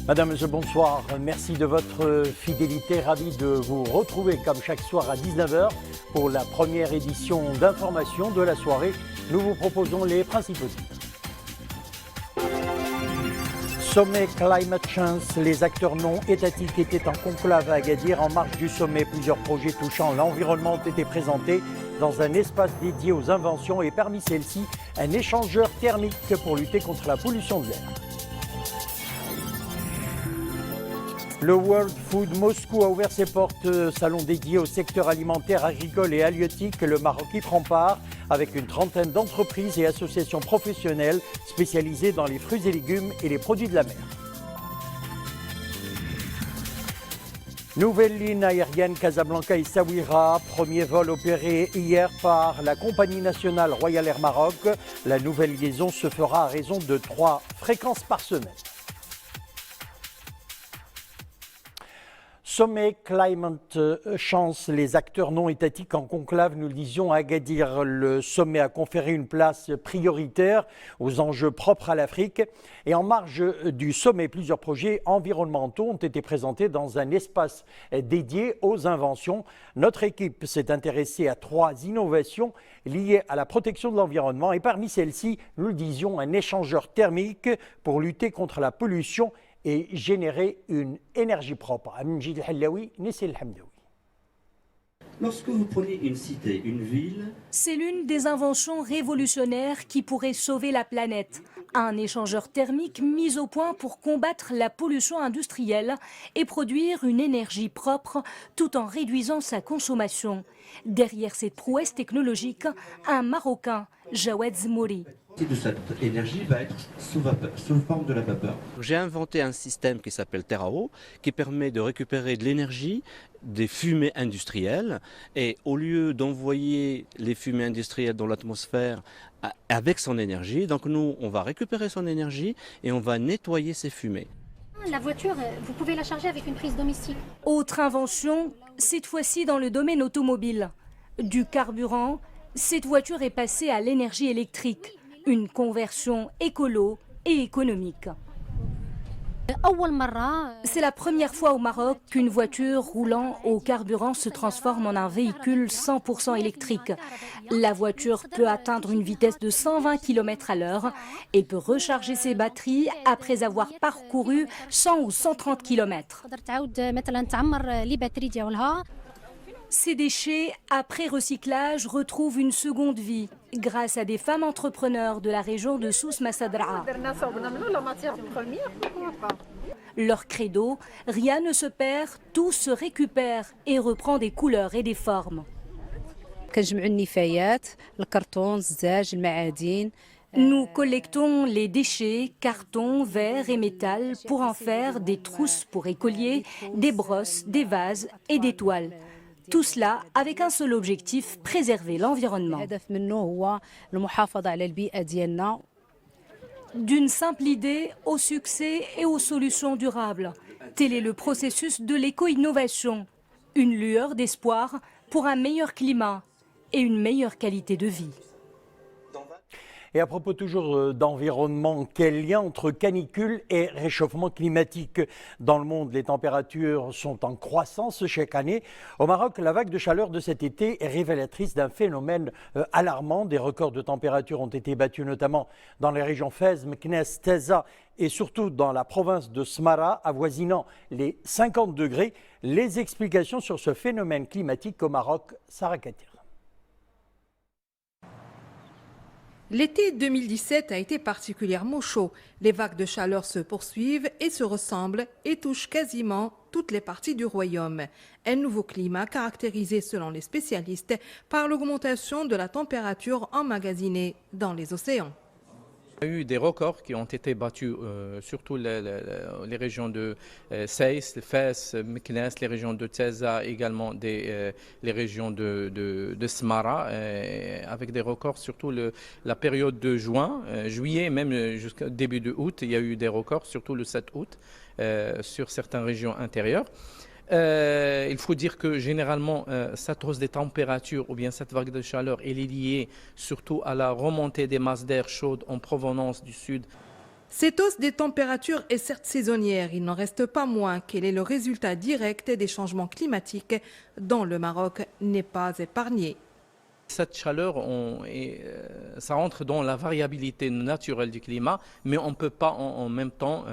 Madame, Monsieur, bonsoir. Merci de votre fidélité. Ravi de vous retrouver comme chaque soir à 19h pour la première édition d'information de la soirée. Nous vous proposons les principaux titres. Sommet Climate Change, les acteurs non étatiques étaient en conclave à Agadir. En marge du sommet, plusieurs projets touchant l'environnement ont été présentés dans un espace dédié aux inventions et parmi celles-ci, un échangeur thermique pour lutter contre la pollution de l'air. Le World Food Moscou a ouvert ses portes, salon dédié au secteur alimentaire, agricole et halieutique. Le Maroc y prend part avec une trentaine d'entreprises et associations professionnelles spécialisées dans les fruits et légumes et les produits de la mer. Nouvelle ligne aérienne Casablanca et Essaouira, premier vol opéré hier par la compagnie nationale Royal Air Maroc. La nouvelle liaison se fera à raison de 3 fréquences par semaine. Sommet Climate Change, les acteurs non étatiques en conclave, nous le disions à Agadir. Le sommet a conféré une place prioritaire aux enjeux propres à l'Afrique. Et en marge du sommet, plusieurs projets environnementaux ont été présentés dans un espace dédié aux inventions. Notre équipe s'est intéressée à 3 innovations liées à la protection de l'environnement. Et parmi celles-ci, nous le disions, un échangeur thermique pour lutter contre la pollution et générer une énergie propre. Amjid El-Hallaoui, Nissil Hamdaoui. Lorsque vous prenez une cité, une ville... C'est l'une des inventions révolutionnaires qui pourrait sauver la planète. Un échangeur thermique mis au point pour combattre la pollution industrielle et produire une énergie propre tout en réduisant sa consommation. Derrière cette prouesse technologique, un Marocain, Jawed Zmouri. De cette énergie va être sous forme de la vapeur. J'ai inventé un système qui s'appelle Terrao, qui permet de récupérer de l'énergie des fumées industrielles. Et au lieu d'envoyer les fumées industrielles dans l'atmosphère avec son énergie, donc nous, on va récupérer son énergie et on va nettoyer ces fumées. La voiture, vous pouvez la charger avec une prise domestique. Autre invention, cette fois-ci dans le domaine automobile. Du carburant, cette voiture est passée à l'énergie électrique. Une conversion écolo et économique. C'est la première fois au Maroc qu'une voiture roulant au carburant se transforme en un véhicule 100% électrique. La voiture peut atteindre une vitesse de 120 km à l'heure et peut recharger ses batteries après avoir parcouru 100 ou 130 km. Ces déchets, après recyclage, retrouvent une seconde vie grâce à des femmes entrepreneurs de la région de Souss Massadra. Leur credo, rien ne se perd, tout se récupère et reprend des couleurs et des formes. Nous collectons les déchets, cartons, verre et métal pour en faire des trousses pour écoliers, des brosses, des vases et des toiles. Tout cela avec un seul objectif, préserver l'environnement. D'une simple idée au succès et aux solutions durables. Tel est le processus de l'éco-innovation. Une lueur d'espoir pour un meilleur climat et une meilleure qualité de vie. Et à propos toujours d'environnement, quel lien entre canicule et réchauffement climatique? Dans le monde, les températures sont en croissance chaque année. Au Maroc, la vague de chaleur de cet été est révélatrice d'un phénomène alarmant. Des records de température ont été battus notamment dans les régions Fès, Meknès, Taza et surtout dans la province de Smara, avoisinant les 50 degrés. Les explications sur ce phénomène climatique au Maroc, Sarah Katir. L'été 2017 a été particulièrement chaud. Les vagues de chaleur se poursuivent et se ressemblent et touchent quasiment toutes les parties du royaume. Un nouveau climat caractérisé, selon les spécialistes, par l'augmentation de la température emmagasinée dans les océans. Il y a eu des records qui ont été battus, surtout les régions de Seyss, Fès, Meknès, les régions de Taza, également les régions de Smara, avec des records, surtout la période de juillet, même jusqu'au début de août, il y a eu des records, surtout le 7 août, sur certaines régions intérieures. Il faut dire que généralement, cette hausse des températures ou bien cette vague de chaleur, elle est liée surtout à la remontée des masses d'air chaudes en provenance du sud. Cette hausse des températures est certes saisonnière, il n'en reste pas moins qu'elle est le résultat direct des changements climatiques dont le Maroc n'est pas épargné. Cette chaleur, ça rentre dans la variabilité naturelle du climat, mais on ne peut pas en même temps,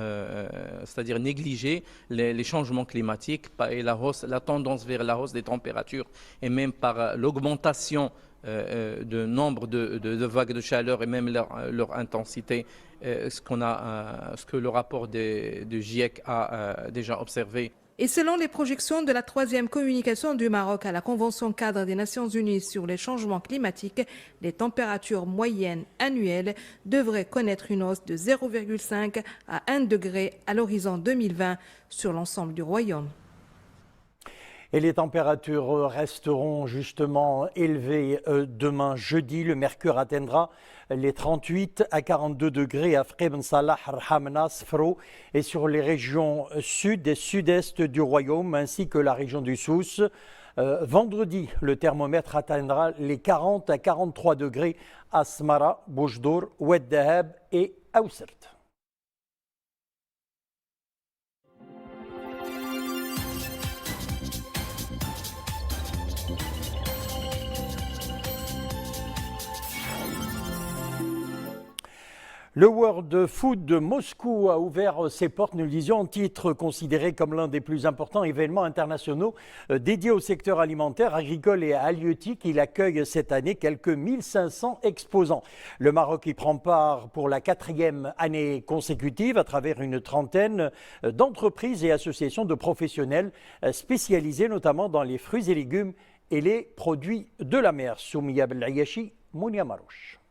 c'est-à-dire négliger les changements climatiques et la tendance vers la hausse des températures et même par l'augmentation de nombre de vagues de chaleur et même leur intensité, ce que le rapport du GIEC a déjà observé. Et selon les projections de la 3e communication du Maroc à la Convention cadre des Nations Unies sur les changements climatiques, les températures moyennes annuelles devraient connaître une hausse de 0,5 à 1 degré à l'horizon 2020 sur l'ensemble du royaume. Et les températures resteront justement élevées demain jeudi. Le mercure atteindra les 38 à 42 degrés à Frebn Salah, Rhamna, Sfro et sur les régions sud et sud-est du royaume ainsi que la région du Souss. Vendredi, le thermomètre atteindra les 40 à 43 degrés à Smara, Boujdour, Oued Dahab et Aoussert. Le World Food de Moscou a ouvert ses portes, nous le disions, en titre considéré comme l'un des plus importants événements internationaux dédiés au secteur alimentaire, agricole et halieutique. Il accueille cette année quelques 1500 exposants. Le Maroc y prend part pour la 4e année consécutive à travers une trentaine d'entreprises et associations de professionnels spécialisés notamment dans les fruits et légumes et les produits de la mer. Soumia Belayachi, Mounia Marouche.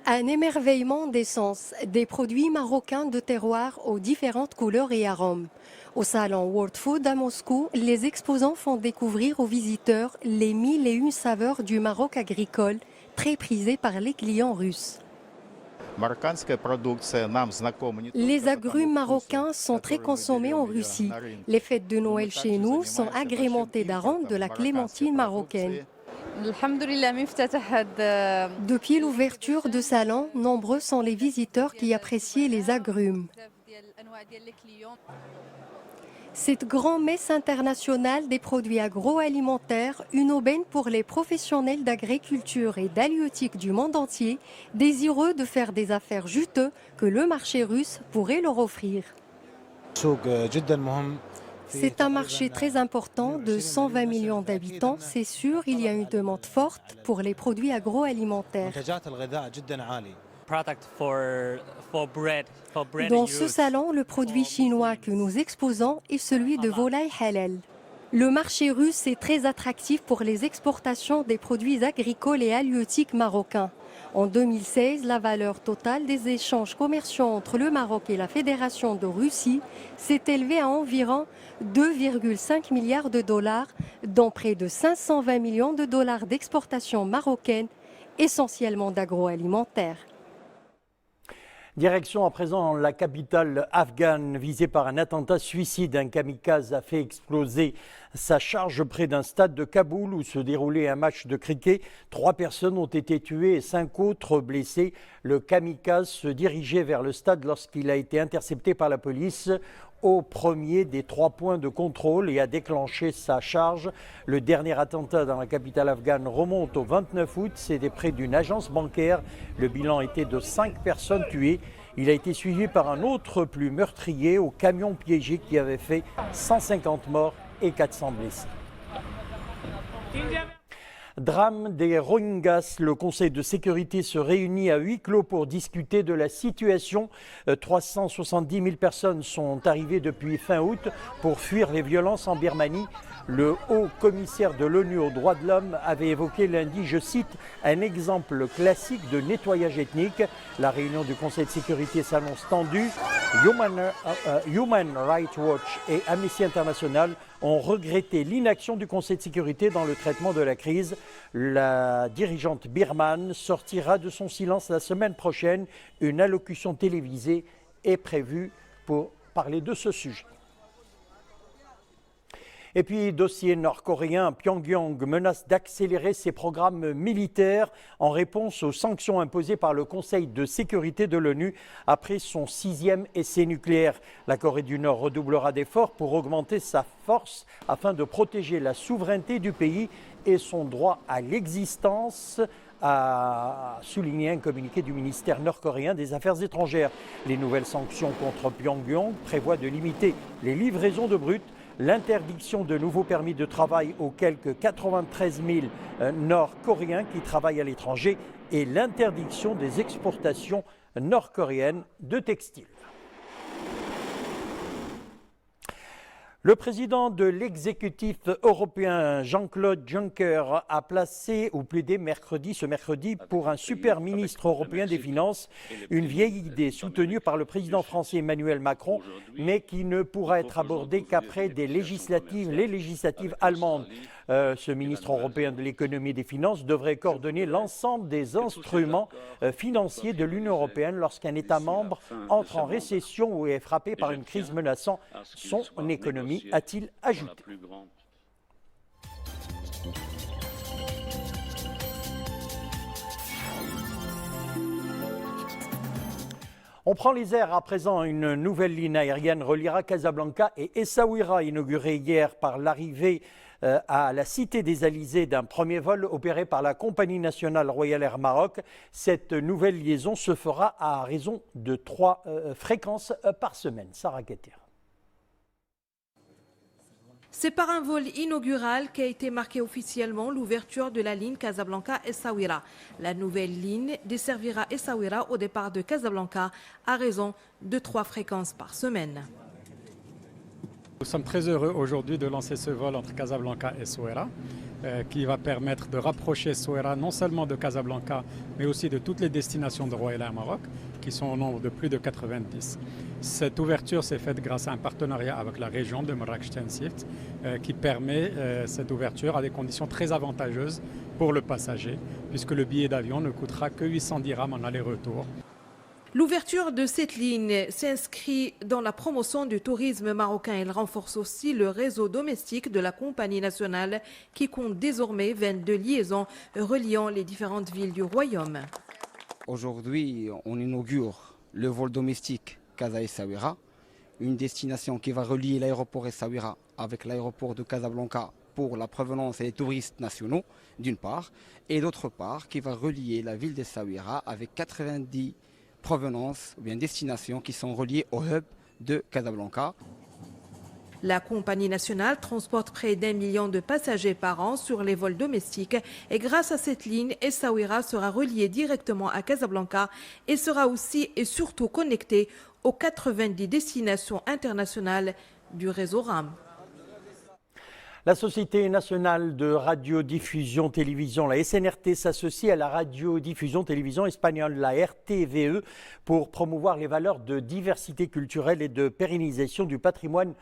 Un émerveillement d'essence, des produits marocains de terroir aux différentes couleurs et arômes. Au salon World Food à Moscou, les exposants font découvrir aux visiteurs les 1001 saveurs du Maroc agricole, très prisées par les clients russes. Les agrumes marocains sont très consommés en Russie. Les fêtes de Noël chez nous sont agrémentées d'arômes de la clémentine marocaine. Depuis l'ouverture du salon, nombreux sont les visiteurs qui apprécient les agrumes. Cette grande messe internationale des produits agroalimentaires, une aubaine pour les professionnels d'agriculture et d'halieutique du monde entier, désireux de faire des affaires juteuses que le marché russe pourrait leur offrir. C'est un marché très important de 120 millions d'habitants. C'est sûr, il y a une demande forte pour les produits agroalimentaires. Dans ce salon, le produit chinois que nous exposons est celui de volaille halal. Le marché russe est très attractif pour les exportations des produits agricoles et halieutiques marocains. En 2016, la valeur totale des échanges commerciaux entre le Maroc et la Fédération de Russie s'est élevée à environ 2,5 milliards de dollars, dont près de 520 millions de dollars d'exportations marocaines, essentiellement d'agroalimentaire. Direction à présent la capitale afghane visée par un attentat suicide. Un kamikaze a fait exploser sa charge près d'un stade de Kaboul où se déroulait un match de cricket. 3 personnes ont été tuées et 5 autres blessées. Le kamikaze se dirigeait vers le stade lorsqu'il a été intercepté par la police au premier des 3 points de contrôle et a déclenché sa charge. Le dernier attentat dans la capitale afghane remonte au 29 août. C'était près d'une agence bancaire. Le bilan était de 5 personnes tuées. Il a été suivi par un autre plus meurtrier au camion piégé qui avait fait 150 morts et 400 blessés. Drame des Rohingyas, le Conseil de sécurité se réunit à huis clos pour discuter de la situation. 370 000 personnes sont arrivées depuis fin août pour fuir les violences en Birmanie. Le haut commissaire de l'ONU aux droits de l'homme avait évoqué lundi, je cite, un exemple classique de nettoyage ethnique. La réunion du Conseil de sécurité s'annonce tendue. Human Rights Watch et Amnesty International ont regretté l'inaction du Conseil de sécurité dans le traitement de la crise. La dirigeante birmane sortira de son silence la semaine prochaine. Une allocution télévisée est prévue pour parler de ce sujet. Et puis, dossier nord-coréen, Pyongyang menace d'accélérer ses programmes militaires en réponse aux sanctions imposées par le Conseil de sécurité de l'ONU après son 6e essai nucléaire. La Corée du Nord redoublera d'efforts pour augmenter sa force afin de protéger la souveraineté du pays et son droit à l'existence, a souligné un communiqué du ministère nord-coréen des Affaires étrangères. Les nouvelles sanctions contre Pyongyang prévoient de limiter les livraisons de brut, l'interdiction de nouveaux permis de travail aux quelques 93 000 Nord-Coréens qui travaillent à l'étranger et l'interdiction des exportations nord-coréennes de textiles. Le président de l'exécutif européen, Jean-Claude Juncker, a placé ou plaidé ce mercredi pour un super ministre européen des Finances, une vieille idée soutenue par le président français Emmanuel Macron, mais qui ne pourra être abordée qu'après les législatives allemandes. Ce ministre européen de l'économie et des finances devrait coordonner l'ensemble des instruments financiers de l'Union européenne lorsqu'un État membre entre en récession ou est frappé par une crise menaçant son économie, a-t-il ajouté. On prend les airs à présent. Une nouvelle ligne aérienne reliera Casablanca et Essaouira, inaugurée hier par l'arrivée à la Cité des Alizés d'un premier vol opéré par la compagnie nationale Royal Air Maroc. Cette nouvelle liaison se fera à raison de 3 fréquences par semaine. Sarah Keter. C'est par un vol inaugural qu'a été marquée officiellement l'ouverture de la ligne Casablanca-Essaouira. La nouvelle ligne desservira Essaouira au départ de Casablanca à raison de 3 fréquences par semaine. Nous sommes très heureux aujourd'hui de lancer ce vol entre Casablanca et Essaouira qui va permettre de rapprocher Essaouira non seulement de Casablanca mais aussi de toutes les destinations de Royal Air Maroc qui sont au nombre de plus de 90. Cette ouverture s'est faite grâce à un partenariat avec la région de Marrakech-Tensift qui permet cette ouverture à des conditions très avantageuses pour le passager puisque le billet d'avion ne coûtera que 800 dirhams en aller-retour. L'ouverture de cette ligne s'inscrit dans la promotion du tourisme marocain. Elle renforce aussi le réseau domestique de la compagnie nationale qui compte désormais 22 liaisons reliant les différentes villes du royaume. Aujourd'hui, on inaugure le vol domestique Casa-Essaouira, une destination qui va relier l'aéroport Essaouira avec l'aéroport de Casablanca pour la provenance et les touristes nationaux, d'une part, et d'autre part, qui va relier la ville d'Essaouira avec 90 provenances ou bien destinations qui sont reliées au hub de Casablanca. La compagnie nationale transporte près d'1 million de passagers par an sur les vols domestiques et grâce à cette ligne, Essaouira sera relié directement à Casablanca et sera aussi et surtout connecté aux 90 destinations internationales du réseau RAM. La Société nationale de radiodiffusion télévision, la SNRT, s'associe à la radiodiffusion télévision espagnole, la RTVE, pour promouvoir les valeurs de diversité culturelle et de pérennisation du patrimoine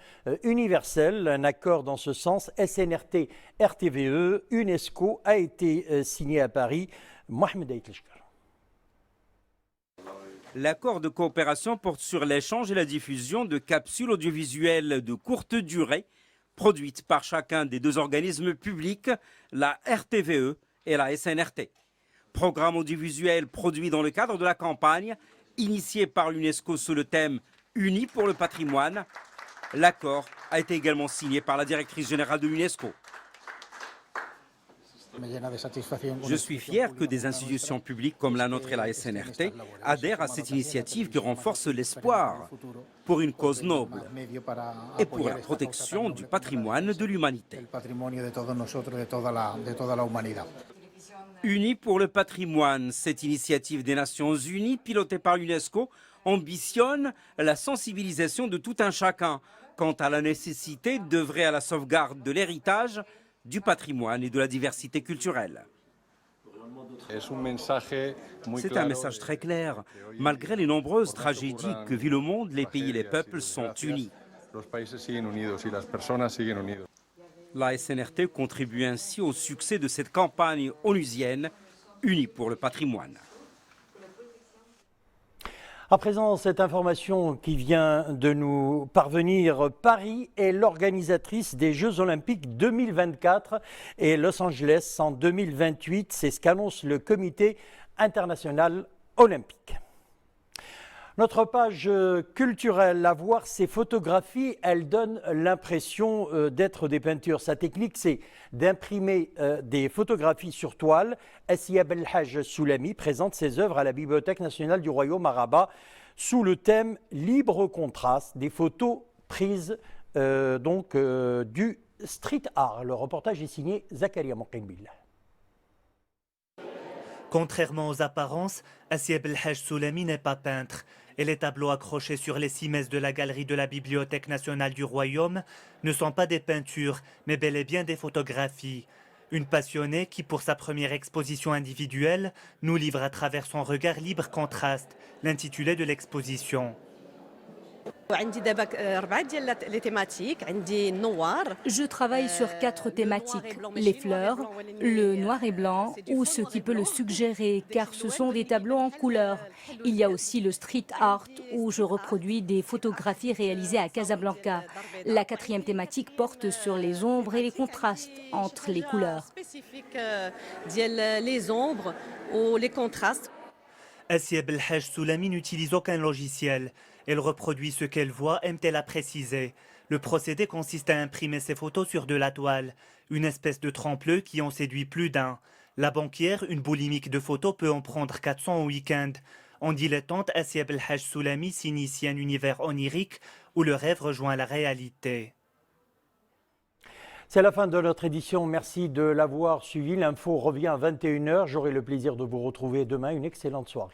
universel. Un accord dans ce sens, SNRT, RTVE, UNESCO, a été signé à Paris. Mohamed Aitlishkar. L'accord de coopération porte sur l'échange et la diffusion de capsules audiovisuelles de courte durée produites par chacun des deux organismes publics, la RTVE et la SNRT. Programme audiovisuel produit dans le cadre de la campagne, initiée par l'UNESCO sous le thème « Unis pour le patrimoine ». L'accord a été également signé par la directrice générale de l'UNESCO. Je suis fier que des institutions publiques comme la nôtre et la SNRT adhèrent à cette initiative qui renforce l'espoir pour une cause noble et pour la protection du patrimoine de l'humanité. Unis pour le patrimoine, cette initiative des Nations Unies, pilotée par l'UNESCO, ambitionne la sensibilisation de tout un chacun quant à la nécessité d'œuvrer à la sauvegarde de l'héritage, du patrimoine et de la diversité culturelle. C'est un message très clair. Malgré les nombreuses tragédies que vit le monde, les pays et les peuples sont unis. La SNRT contribue ainsi au succès de cette campagne onusienne, Unis pour le patrimoine. À présent, cette information qui vient de nous parvenir, Paris est l'organisatrice des Jeux Olympiques 2024 et Los Angeles en 2028. C'est ce qu'annonce le Comité international olympique. Notre page culturelle, à voir ces photographies, elles donnent l'impression d'être des peintures. Sa technique, c'est d'imprimer des photographies sur toile. Assia Belhaj Soulami présente ses œuvres à la Bibliothèque nationale du Royaume à Rabat sous le thème Libre contraste, des photos prises du street art. Le reportage est signé Zakaria Moukimbil. Contrairement aux apparences, Assia Belhaj Soulami n'est pas peintre. Et les tableaux accrochés sur les cimaises de la galerie de la Bibliothèque nationale du Royaume ne sont pas des peintures, mais bel et bien des photographies. Une passionnée qui, pour sa première exposition individuelle, nous livre à travers son regard Libre contraste, l'intitulé de l'exposition. Je travaille sur 4 thématiques, les fleurs, le noir et blanc ou ce qui peut le suggérer car ce sont des tableaux en couleur. Il y a aussi le street art où je reproduis des photographies réalisées à Casablanca. La 4e thématique porte sur les ombres et les contrastes entre les couleurs. Les ombres ou les contrastes. Assia Belhaj Soulami n'utilise aucun logiciel. Elle reproduit ce qu'elle voit, aime-t-elle à préciser. Le procédé consiste à imprimer ses photos sur de la toile, une espèce de trempe-l'œil qui en séduit plus d'un. La banquière, une boulimique de photos, peut en prendre 400 au week-end. En dilettante, Assia Belhaj Soulami s'initie un univers onirique où le rêve rejoint la réalité. C'est la fin de notre édition. Merci de l'avoir suivi. L'info revient à 21 h. J'aurai le plaisir de vous retrouver demain. Une excellente soirée.